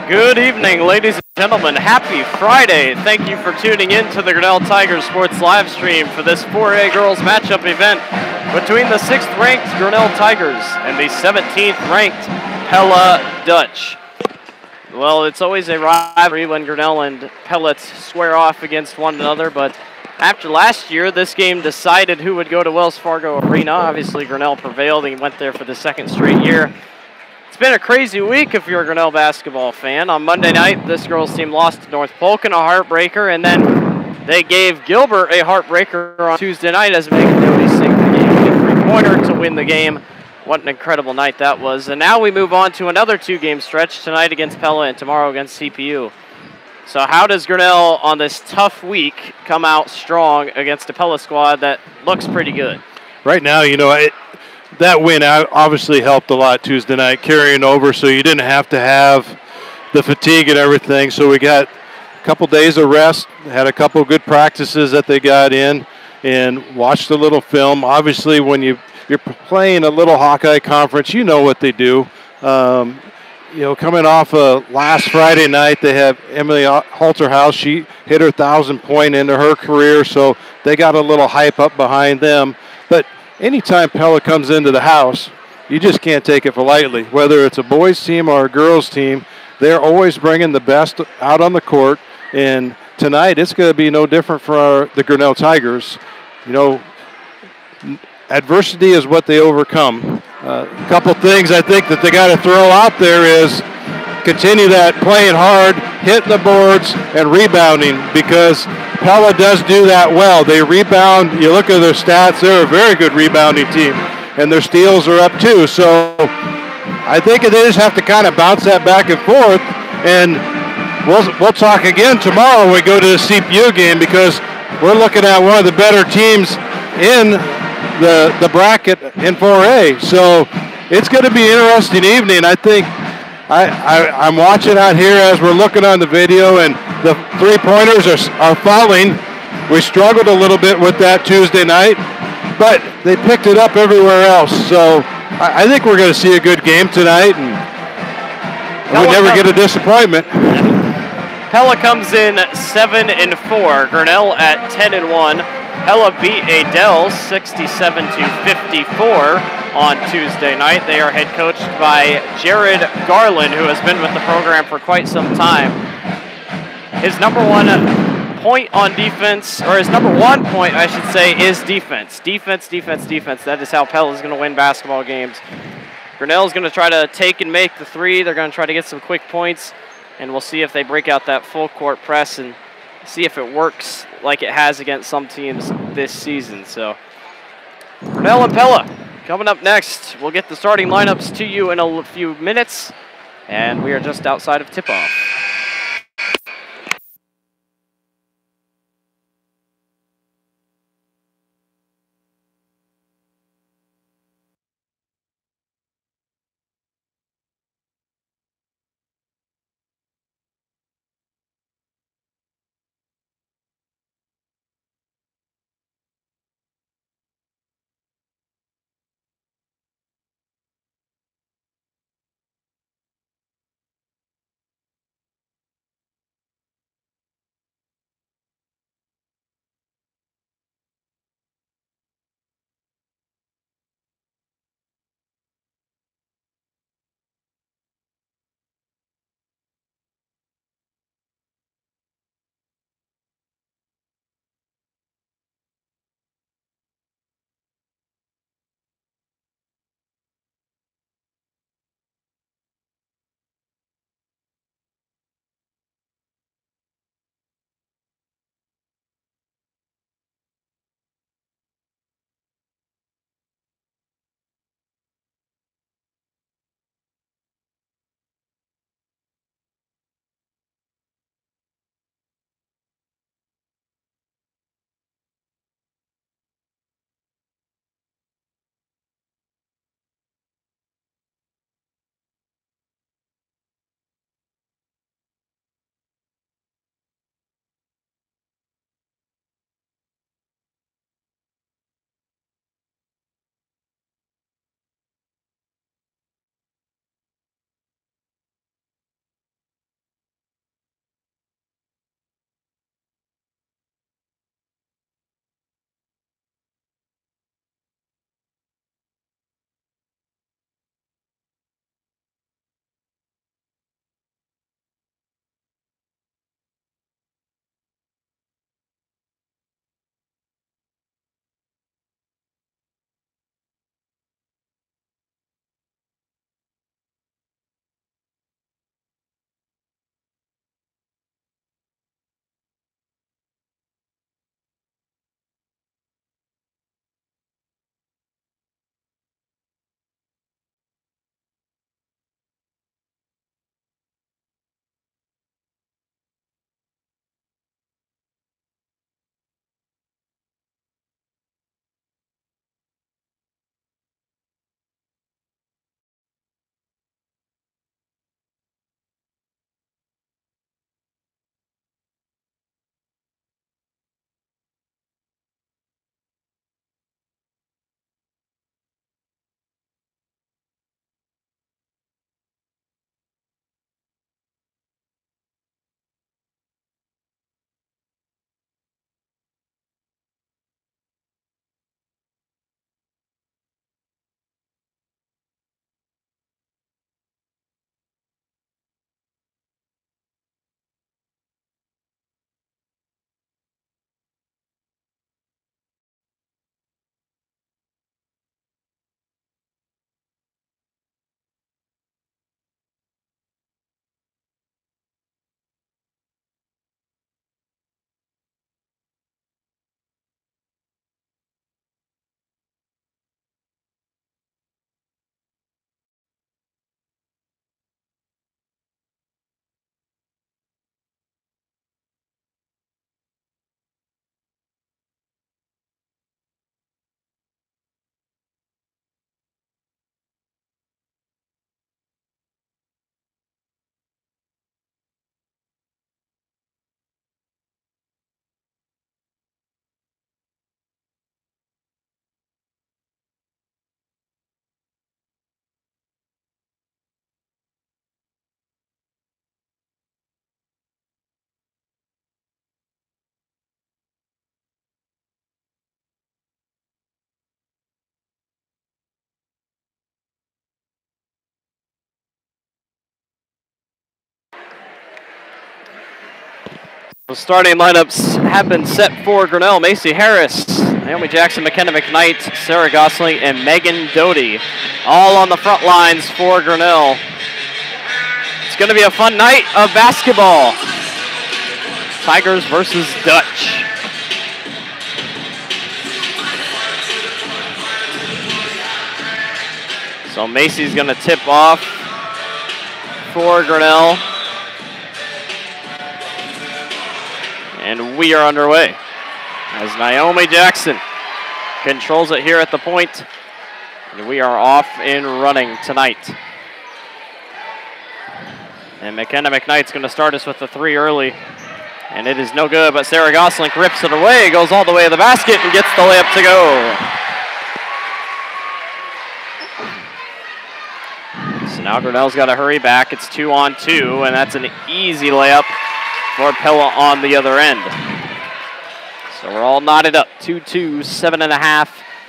Good evening, ladies and gentlemen. Happy Friday. Thank you for tuning in to the Grinnell Tigers Sports live stream for this 4A girls matchup event between the 6th ranked Grinnell Tigers and the 17th ranked Pella Dutch. Well, it's always a rivalry when Grinnell and Pellets square off against one another, but after last year, this game decided who would go to Wells Fargo Arena. Obviously, Grinnell prevailed and went there for the 2nd straight year. It's been a crazy week if you're a Grinnell basketball fan. On Monday night, this girls team lost to North Polk in a heartbreaker, and then they gave Gilbert a heartbreaker on Tuesday night as McNeely saved the game with a three-pointer to win the game. What an incredible night that was. And now we move on to another 2-game stretch tonight against Pella and tomorrow against CPU. So how does Grinnell on this tough week come out strong against a Pella squad that looks pretty good? Right now, that win obviously helped a lot Tuesday night, carrying over, so you didn't have to have the fatigue and everything. So we got a couple days of rest, had a couple good practices that they got in, and watched a little film. Obviously, when you're playing a little Hawkeye conference, you know what they do. Coming off last Friday night, they have Emily Halterhouse. She hit her 1,000-point into her career, so they got a little hype up behind them. But anytime Pella comes into the house, you just can't take it for lightly. Whether it's a boys team or a girls team, they're always bringing the best out on the court. And tonight, it's going to be no different for the Grinnell Tigers. Adversity is what they overcome. A couple things I think that they got to throw out there is continue that playing hard, hitting the boards, and rebounding, because Pella does do that well. They rebound. You look at their stats, they're a very good rebounding team, and their steals are up too. So I think they just have to kind of bounce that back and forth, and we'll talk again tomorrow when we go to the CPU game, because we're looking at one of the better teams in the bracket in 4A. So it's going to be an interesting evening. I think I'm watching out here as we're looking on the video, and the three-pointers are falling. We struggled a little bit with that Tuesday night, but they picked it up everywhere else. So I think we're going to see a good game tonight, and we never get a disappointment. Pella comes in 7-4. Grinnell at 10-1. Pella beat Adele 67-54 on Tuesday night. They are head coached by Jared Garland, who has been with the program for quite some time. His number one point on defense, or his number one point, I should say, is defense. Defense. That is how Pella is going to win basketball games. Grinnell is going to try to take and make the three. They're going to try to get some quick points, and we'll see if they break out that full court press and see if it works like it has against some teams this season. So Grinnell and Pella coming up next. We'll get the starting lineups to you in a few minutes, and we are just outside of tip-off. The starting lineups have been set for Grinnell. Macy Harris, Naomi Jackson, McKenna McKnight, Sarah Gosling, and Megan Doty, all on the front lines for Grinnell. It's going to be a fun night of basketball. Tigers versus Dutch. So Macy's going to tip off for Grinnell. And we are underway as Naomi Jackson controls it here at the point. And we are off and running tonight. And McKenna McKnight's going to start us with the three early. And it is no good, but Sarah Gosling rips it away, goes all the way to the basket, and gets the layup to go. So now Grinnell's got to hurry back. It's 2-on-2, and that's an easy layup for Pella on the other end. So we're all knotted up. 2-2, 7.5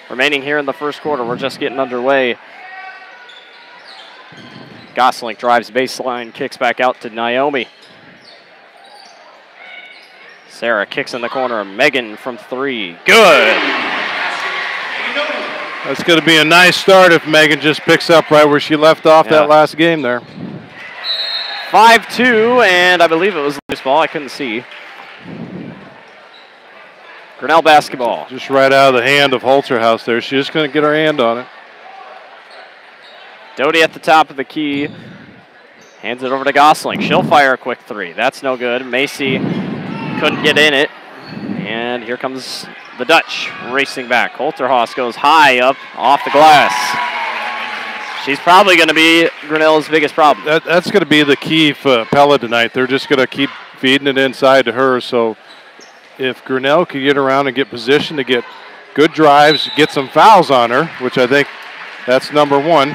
remaining here in the first quarter. We're just getting underway. Gosling drives baseline, kicks back out to Naomi. Sarah kicks in the corner. Megan from three. Good. That's going to be a nice start if Megan just picks up right where she left off that last game there. 5-2, and I believe it was loose ball. I couldn't see. Grinnell basketball. Just right out of the hand of Holterhouse there. She's just going to get her hand on it. Doty at the top of the key. Hands it over to Gosling. She'll fire a quick three. That's no good. Macy couldn't get in it. And here comes the Dutch racing back. Holterhaus goes high up off the glass. She's probably going to be Grinnell's biggest problem. That's going to be the key for Pella tonight. They're just going to keep feeding it inside to her. So if Grinnell can get around and get position to get good drives, get some fouls on her, which I think that's number one.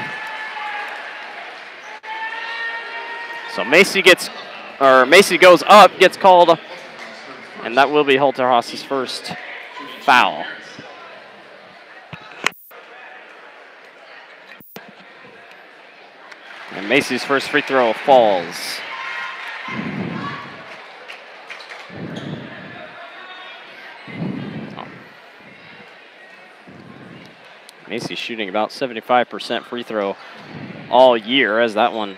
So Macy goes up, gets called, and that will be Holterhaus's first foul. And Macy's first free throw falls. Macy's shooting about 75% free throw all year, as that one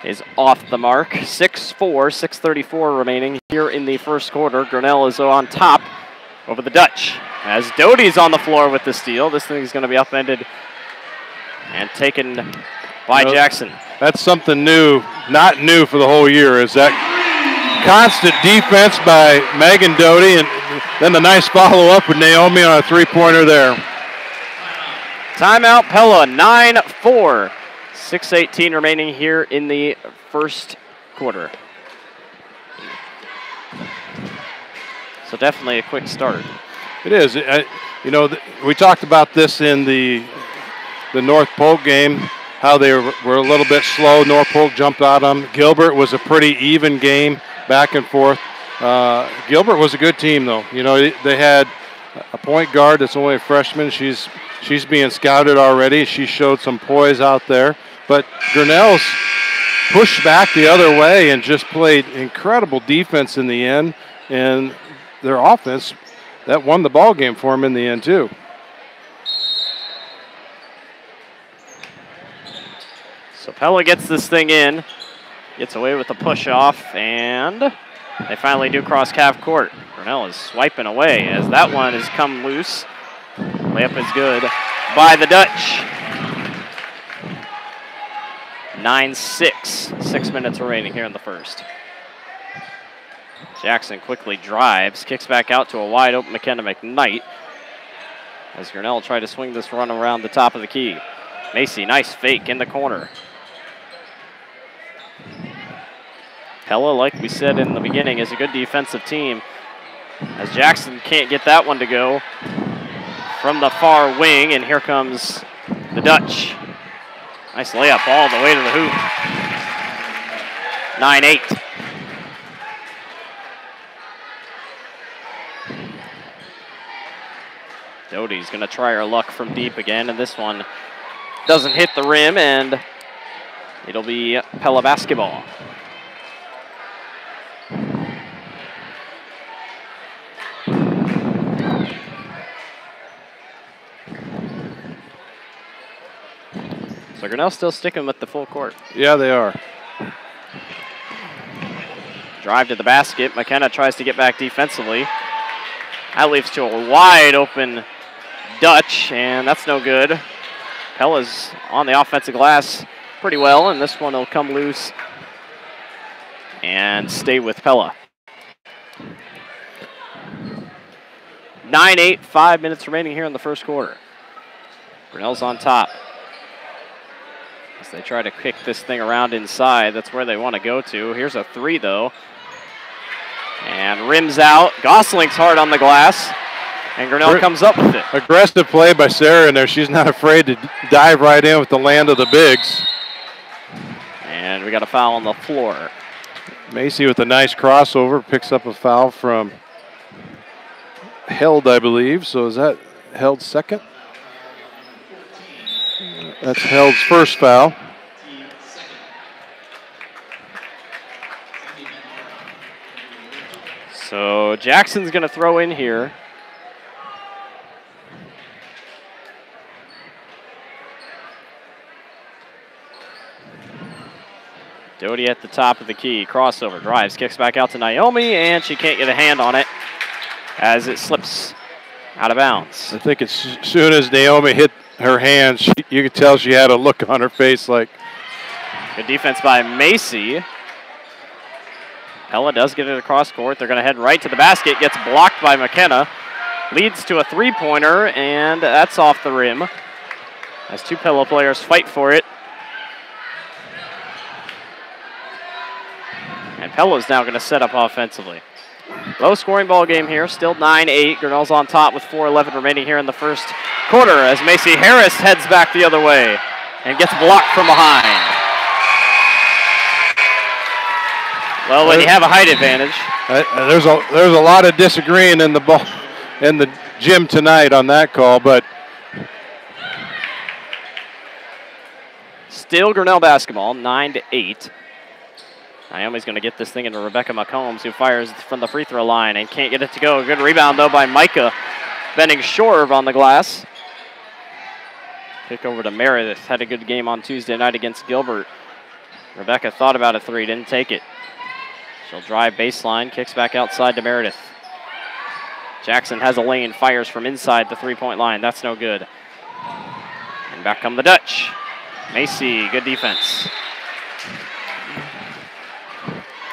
is off the mark. 6-4, 6:34 remaining here in the first quarter. Grinnell is on top over the Dutch. As Doty's on the floor with the steal, this thing is going to be upended and taken by Jackson. That's something new, not new for the whole year, is that constant defense by Megan Doty, and then the nice follow-up with Naomi on a three-pointer there. Timeout, Pella, 9-4. 6:18 remaining here in the first quarter. So definitely a quick start. It is. You know, we talked about this in the North Polk game, how they were a little bit slow. North Polk jumped out on them. Gilbert was a pretty even game, back and forth. Gilbert was a good team, though. You know, they had a point guard that's only a freshman. She's being scouted already. She showed some poise out there. But Grinnell's pushed back the other way and just played incredible defense in the end. And their offense, that won the ball game for them in the end, too. So Pella gets this thing in, gets away with the push-off, and they finally do cross half court. Grinnell is swiping away as that one has come loose. Layup is good by the Dutch. 9-6, 6 minutes remaining here in the first. Jackson quickly drives, kicks back out to a wide open McKenna McKnight as Grinnell tried to swing this run around the top of the key. Macy, nice fake in the corner. Pella, like we said in the beginning, is a good defensive team as Jackson can't get that one to go from the far wing, and here comes the Dutch. Nice layup all the way to the hoop. 9-8. Doty's going to try her luck from deep again, and this one doesn't hit the rim, and it'll be Pella basketball. So Grinnell still sticking with the full court. Yeah, they are. Drive to the basket. McKenna tries to get back defensively. That leaves to a wide open Dutch, and that's no good. Pella's on the offensive glass pretty well, and this one will come loose and stay with Pella. 9-8, 5 minutes remaining here in the first quarter. Grinnell's on top. As they try to kick this thing around inside, that's where they want to go to. Here's a three, though. And rims out. Gosling's hard on the glass. And Grinnell comes up with it. Aggressive play by Sarah in there. She's not afraid to dive right in with the land of the bigs. And we got a foul on the floor. Macy with a nice crossover. Picks up a foul from Held, I believe. So is that Held's second? That's Held's first foul. So Jackson's going to throw in here. Doty at the top of the key. Crossover, drives, kicks back out to Naomi, and she can't get a hand on it as it slips out of bounds. I think as soon as Naomi hit her hands, you could tell she had a look on her face like. Good defense by Macy. Pella does get it across court. They're going to head right to the basket. Gets blocked by McKenna. Leads to a three-pointer, and that's off the rim. As two Pella players fight for it. And Pella's now going to set up offensively. Low-scoring ball game here. Still 9-8. Grinnell's on top with 4:11 remaining here in the first quarter as Macy Harris heads back the other way and gets blocked from behind. Well, when you have a height advantage. There's a lot of disagreeing in the gym tonight on that call, but still Grinnell basketball, 9-8. Naomi's going to get this thing into Rebecca McCombs, who fires from the free throw line and can't get it to go. Good rebound, though, by Micah Benning-Shorb on the glass. Kick over to Meredith. Had a good game on Tuesday night against Gilbert. Rebecca thought about a three, didn't take it. She'll drive baseline, kicks back outside to Meredith. Jackson has a lane, fires from inside the three-point line. That's no good. And back come the Dutch. Macy, good defense.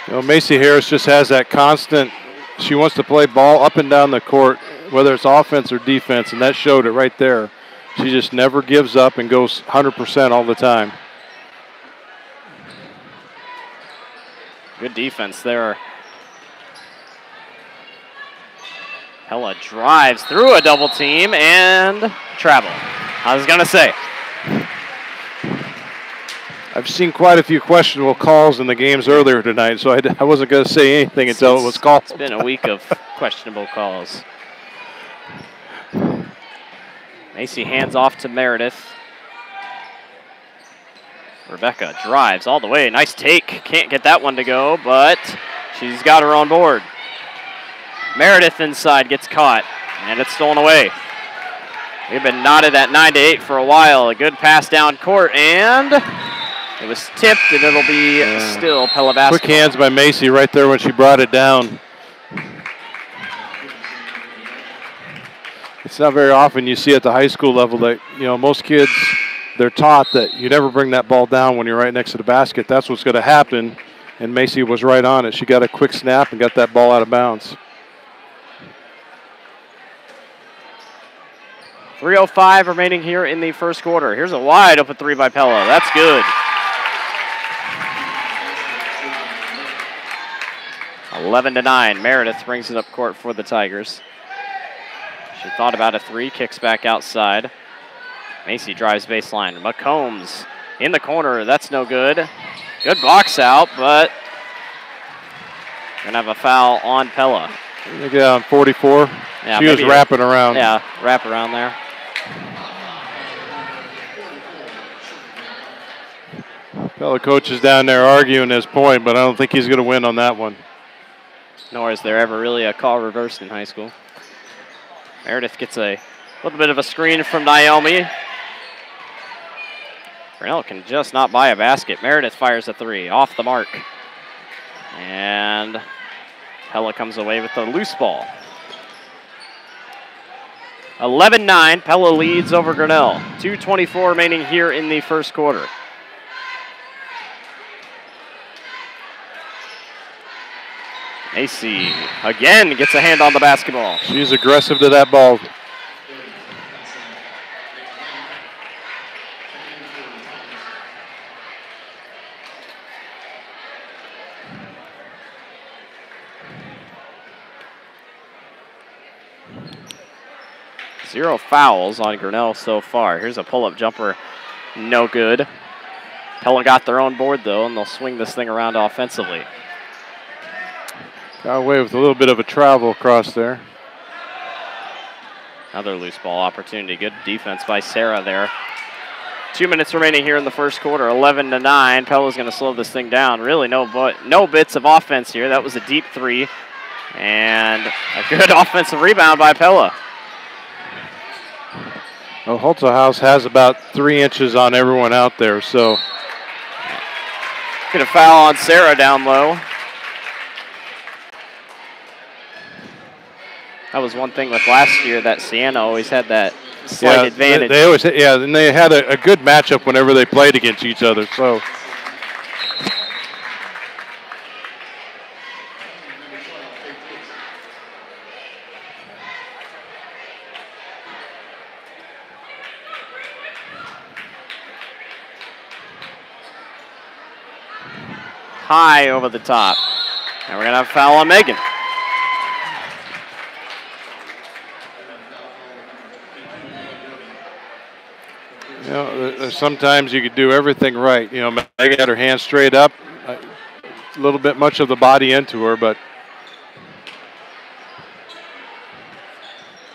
You know, Macy Harris just has that constant, she wants to play ball up and down the court, whether it's offense or defense, and that showed it right there. She just never gives up and goes 100% all the time. Good defense there. Pella drives through a double team and travel. I was going to say. I've seen quite a few questionable calls in the games earlier tonight, so I wasn't going to say anything until it was called. It's been a week of questionable calls. Macy hands off to Meredith. Rebecca drives all the way. Nice take. Can't get that one to go, but she's got her on board. Meredith inside gets caught, and it's stolen away. We've been knotted at 9-8 for a while. A good pass down court, and it was tipped, and it'll be still Pella basketball. Quick hands by Macy right there when she brought it down. It's not very often you see at the high school level that, you know, most kids, they're taught that you never bring that ball down when you're right next to the basket. That's what's going to happen, and Macy was right on it. She got a quick snap and got that ball out of bounds. 3:05 remaining here in the first quarter. Here's a wide open three by Pella. That's good. 11-9. Meredith brings it up court for the Tigers. She thought about a three, kicks back outside. Macy drives baseline. McCombs in the corner. That's no good. Good box out, but gonna have a foul on Pella. Look at on 44. Yeah, she was wrapping around. Yeah, wrap around there. Pella coach is down there arguing his point, but I don't think he's going to win on that one. Nor is there ever really a call reversed in high school. Meredith gets a little bit of a screen from Naomi. Grinnell can just not buy a basket. Meredith fires a three, off the mark. And Pella comes away with the loose ball. 11-9, Pella leads over Grinnell. 2:24 remaining here in the first quarter. Macy again gets a hand on the basketball. She's aggressive to that ball. Zero fouls on Grinnell so far. Here's a pull-up jumper, no good. Pella got their own board though, and they'll swing this thing around offensively. Got away with a little bit of a travel across there. Another loose ball opportunity. Good defense by Sarah there. 2 minutes remaining here in the first quarter. 11-9. Pella's going to slow this thing down. Really no bits of offense here. That was a deep three. And a good offensive rebound by Pella. Well, Holtzhaus has about 3 inches on everyone out there, so. Get a foul on Sarah down low. That was one thing with last year that Siena always had that slight advantage. They always, and they had a good matchup whenever they played against each other. So. High over the top. And we're going to have a foul on Megan. You know, sometimes you could do everything right. You know, Megan had her hand straight up, a little bit much of the body into her, but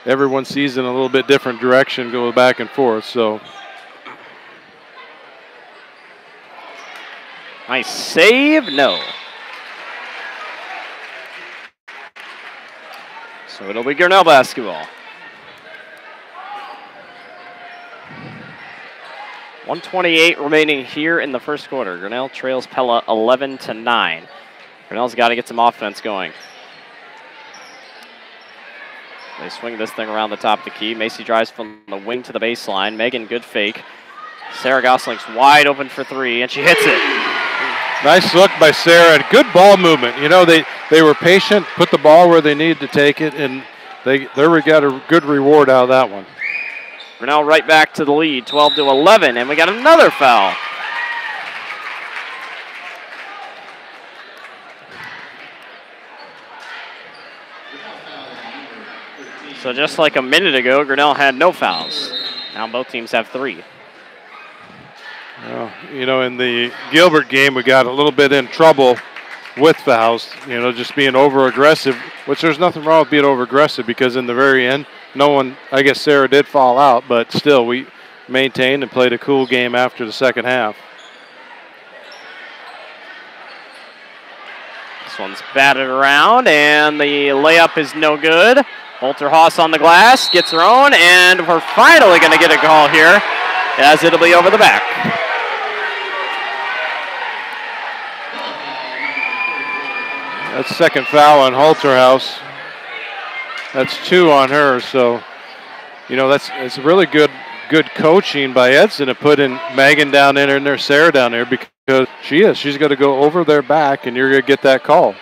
everyone sees in a little bit different direction, go back and forth. So. Nice save, no. So it'll be Grinnell basketball. 1:28 remaining here in the first quarter. Grinnell trails Pella 11-9. Grinnell's got to get some offense going. They swing this thing around the top of the key. Macy drives from the wing to the baseline. Megan, good fake. Sarah Gosling's wide open for three, and she hits it. Nice look by Sarah. Good ball movement. You know, they were patient, put the ball where they needed to take it, and they got a good reward out of that one. Grinnell right back to the lead, 12-11, and we got another foul. So just like a minute ago, Grinnell had no fouls. Now both teams have 3. Well, you know, in the Gilbert game, we got a little bit in trouble with fouls, you know, just being over-aggressive, which there's nothing wrong with being over-aggressive because in the very end, no one, I guess Sarah did fall out, but still we maintained and played a cool game after the second half. This one's batted around, and the layup is no good. Holter-Haas on the glass, gets her own, and we're finally going to get a call here as it'll be over the back. That's second foul on Holterhaus. That's 2 on her. So, you know, it's really good coaching by Edson to put in Megan down there and their Sarah down there because she's got to go over their back and you're going to get that call.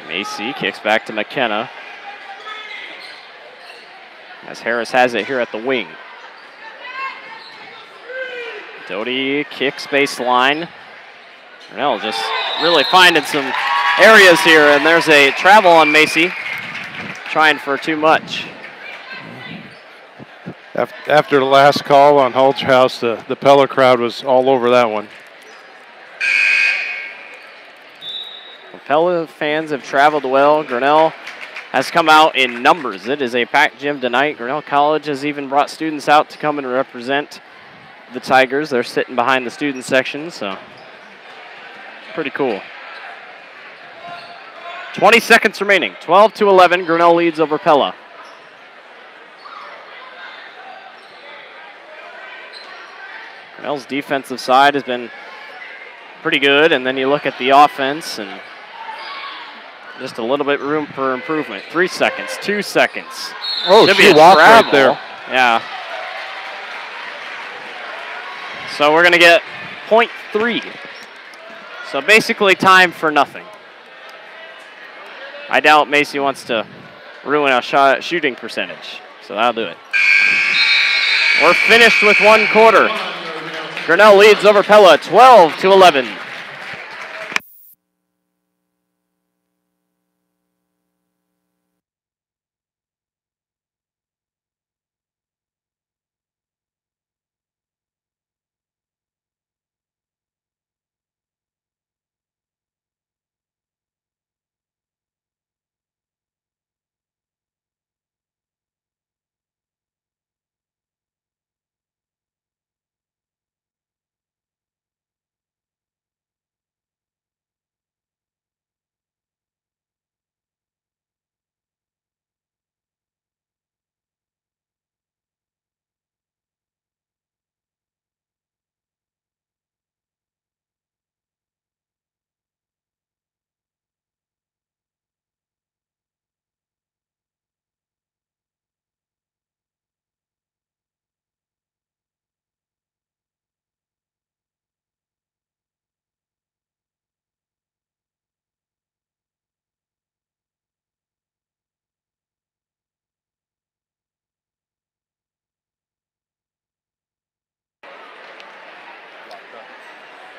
Macy kicks back to McKenna as Harris has it here at the wing. Doty kicks baseline. Grinnell just really finding some areas here, and there's a travel on Macy, trying for too much. After the last call on Holterhaus, the Pella crowd was all over that one. Pella fans have traveled well. Grinnell has come out in numbers. It is a packed gym tonight. Grinnell College has even brought students out to come and represent the Tigers. They're sitting behind the student section, so pretty cool. 20 seconds remaining. 12-11. Grinnell leads over Pella. Grinnell's defensive side has been pretty good, and then you look at the offense and just a little bit room for improvement. 3 seconds, 2 seconds. Oh, Should she be a walked right travel. there. Yeah. So we're going to get .3. So basically time for nothing. I doubt Macy wants to ruin our shooting percentage, so that'll do it. We're finished with 1 quarter. Grinnell leads over Pella 12-11.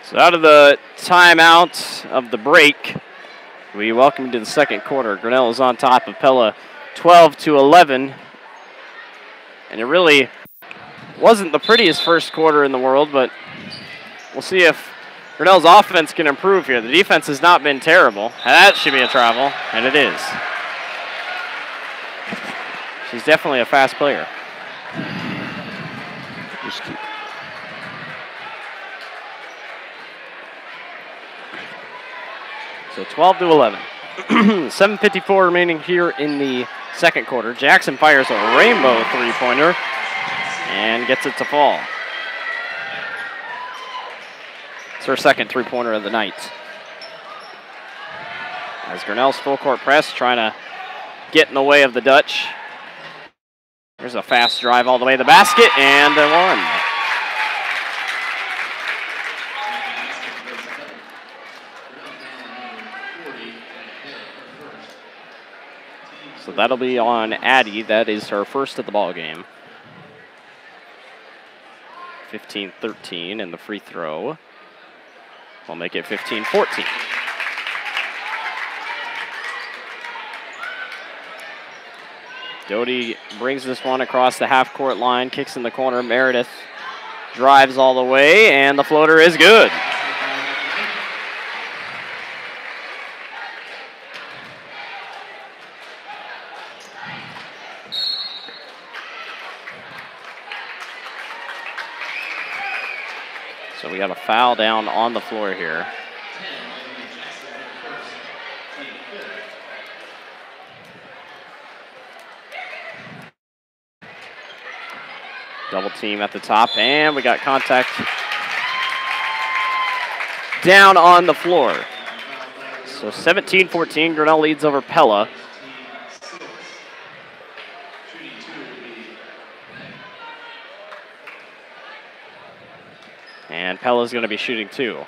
So out of the timeout of the break, we welcome you to the second quarter. Grinnell is on top of Pella 12-11. And it really wasn't the prettiest first quarter in the world, but we'll see if Grinnell's offense can improve here. The defense has not been terrible. That should be a travel, and it is. She's definitely a fast player. So 12-11. 7:54 remaining here in the second quarter. Jackson fires a rainbow three-pointer and gets it to fall. It's her second three-pointer of the night. As Grinnell's full court press trying to get in the way of the Dutch. There's a fast drive all the way to the basket and a one. So that'll be on Addie. That is her first of the ball game. 15-13, and the free throw will make it 15-14. Doty brings this one across the half-court line, kicks in the corner. Meredith drives all the way, and the floater is good. So we got a foul down on the floor here. Double team at the top, and we got contact down on the floor. So 17-14, Grinnell leads over Pella. And Pella's going to be shooting 2.